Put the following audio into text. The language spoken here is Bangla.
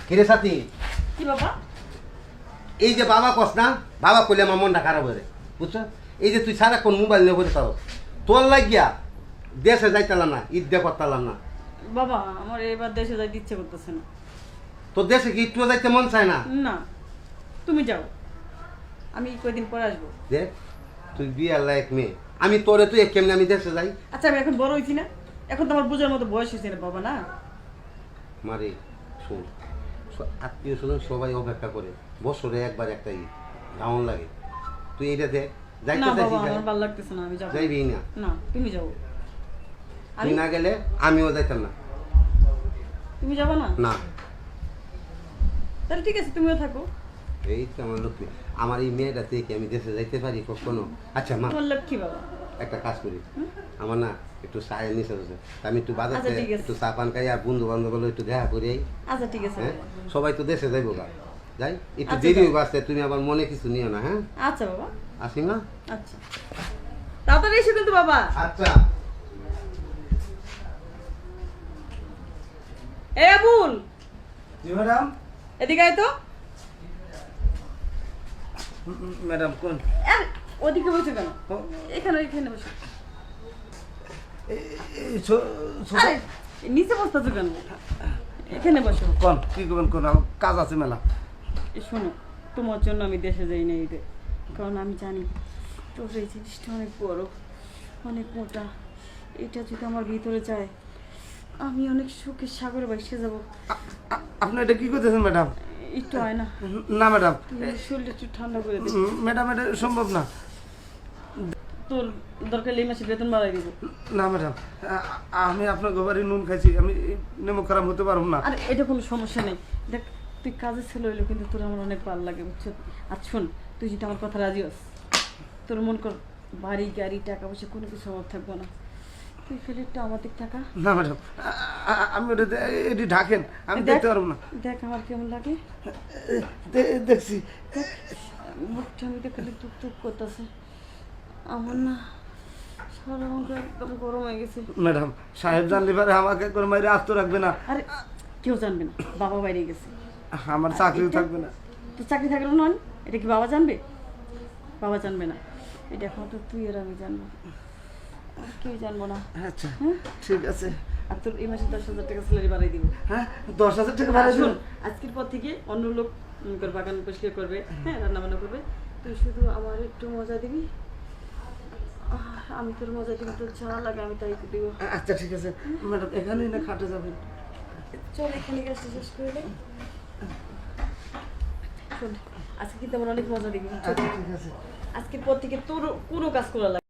কিরে সাথী, কি বাবা? এই যে বাবা কস না, বাবা কইলে আমার মনটা খারাপ হয়ে বুঝছো। এই যে তুই সারাক্ষণ মোবাইল নিয়ে বসে থাকো, তোর লাগিয়া দেশে যাইতালাম না, ঈদ দিয়ে করতালাম না। বাবা আমার এবার দেশে যাইতে ইচ্ছে করতেছে না। তোর দেশে কি একটু যাইতে মন চায় না? না, তুমি যাও, আমি কয়দিন পরে আসবো। দেখ তুই বিয়ার লায়ক মেয়ে, আমি তোরে তুই কেমনে আমি দেশে যাই? আচ্ছা আমি এখন বড় হয়েছি না, এখন তো আমার বোঝার মতো বয়স হয়েছে না বাবা না। মারে শোন, আত্মীয় স্বজন সবাই অপেক্ষা করে, বছরে একবার একটা ঈদ কেমন লাগে। তুই এইটা দেখ, না যাইতে বাবা চাইছি আমার ভালো লাগতেছে না, আমি যাবো যাইবি না। না। তুমি যাও। তুই না গেলে আমিও যাইতাম না। তুমি যাবো না? না তাহলে ঠিক আছে, তুমিও থাকো। এই তো আমার লক্ষ্মী, আমার এই মেয়েটা থেকে আমি দেশে যাইতে পারি কখনো? আচ্ছা মা, তোমার লক্ষ্মী বাবা। একটা কাজ করি, আমার না একটু চায়ের নিচে আছে, আমি একটু বাজারে আচ্ছা, ঠিক আছে। একটু চা পান খাই, আর বন্ধু বান্ধব একটু দেখা করি। আচ্ছা ঠিক আছে হ্যাঁ, বাবা। সবাই তো দেশে যাইবো গা, যাই একটু আচ্ছা, দেরি যাও। হইব আসতে, তুমি আবার মনে কিছু নিও না। হ্যাঁ আচ্ছা বাবা। আসি না? আচ্ছা তাড়াতাড়ি এসো কিন্তু বাবা। আচ্ছা। এ আবুল, জি ম্যাডাম। এদিকে আয় তো। ম্যাডাম কোন? আর ওদিকে বসে কেন? ও, এখানে এখানে বসে। এই ছো- ছো- আরে নিচে বসতেছো কেন? এখানে বসো। কোন কি করবেন কোন? আমার কাজ আছে মেলা। এই শোনো, তোমার জন্য আমি দেশে যাই না ঈদে, কারণ আমি জানি তোর এই জিনিসটা অনেক বড়, অনেক মোটা। এটা যদি আমার ভিতরে যায়, আমি অনেক সুখের সাগরে ভাসে যাব। আপনি এটা কি করতেছেন ম্যাডাম? একটু আয় না, না ম্যাডাম, তুমি শরীরটা একটু ঠান্ডা করে দে। ম্যাডাম এটা সম্ভব না। তোর দরকার এই মাসে বেতন বাড়াই দিব। না ম্যাডাম, আমি আপনার গোবারে নুন খাইছি, আমি নেমো খারাপ হতে পারবো না। আর এটা কোনো সমস্যা নেই। দেখ তুই কাজের ছেলে হইলো, কিন্তু তোর আমার অনেক ভালো লাগে বুঝছো। আর শোন, তুই যদি আমার কথা রাজি হস, তোর মন কর বাড়ি গাড়ি টাকা পয়সা কোনো কিছু অভাব থাকবো না। তুই ফেলে একটু আমাদের টাকা না ম্যাডাম, আমি ওটা এটি ঢাকেন, আমি দেখ, দেখতে পারবো না। দেখ আমার কেমন লাগে। দেখছি। দেখ মুখটা আমি দেখলে টুক টুক করতেছে, আমার না সারা অঙ্গ একদম গরম হয়ে গেছে। ম্যাডাম সাহেব জানলে পারে আমাকে করে মাইরে আস্ত রাখবে না। আরে কেউ জানবে না, বাবা বাইরে গেছে। আমার চাকরিও থাকবে না। তো চাকরি থাকলেও নয়, এটা কি বাবা জানবে? বাবা জানবে না, এটা এখন তো তুই আর আমি জানবো, আর কেউ জানবো না। আচ্ছা হ্যাঁ? ঠিক আছে। আর তোর এই মাসে 10,000 টাকা স্যালারি বাড়াই দিব। হ্যাঁ 10,000 টাকা ভাড়া শোন, দিন। আজকের পর থেকে অন্য লোক তোর বাগান পরিষ্কার করবে, হ্যাঁ রান্না বান্না করবে, তুই শুধু আমার একটু মজা দিবি। আমি তোর মজা দিব, তোর যা লাগে আমি তাই দিব। আচ্ছা ঠিক আছে ম্যাডাম, এখানেই না খাটে যাবেন? চল এখানে কাজটা শেষ করে দে। শোন, আজকে কিন্তু আমার অনেক মজা দিবি। আচ্ছা ঠিক আছে। আজকের পর থেকে তোর কোনো কাজ করা লাগবে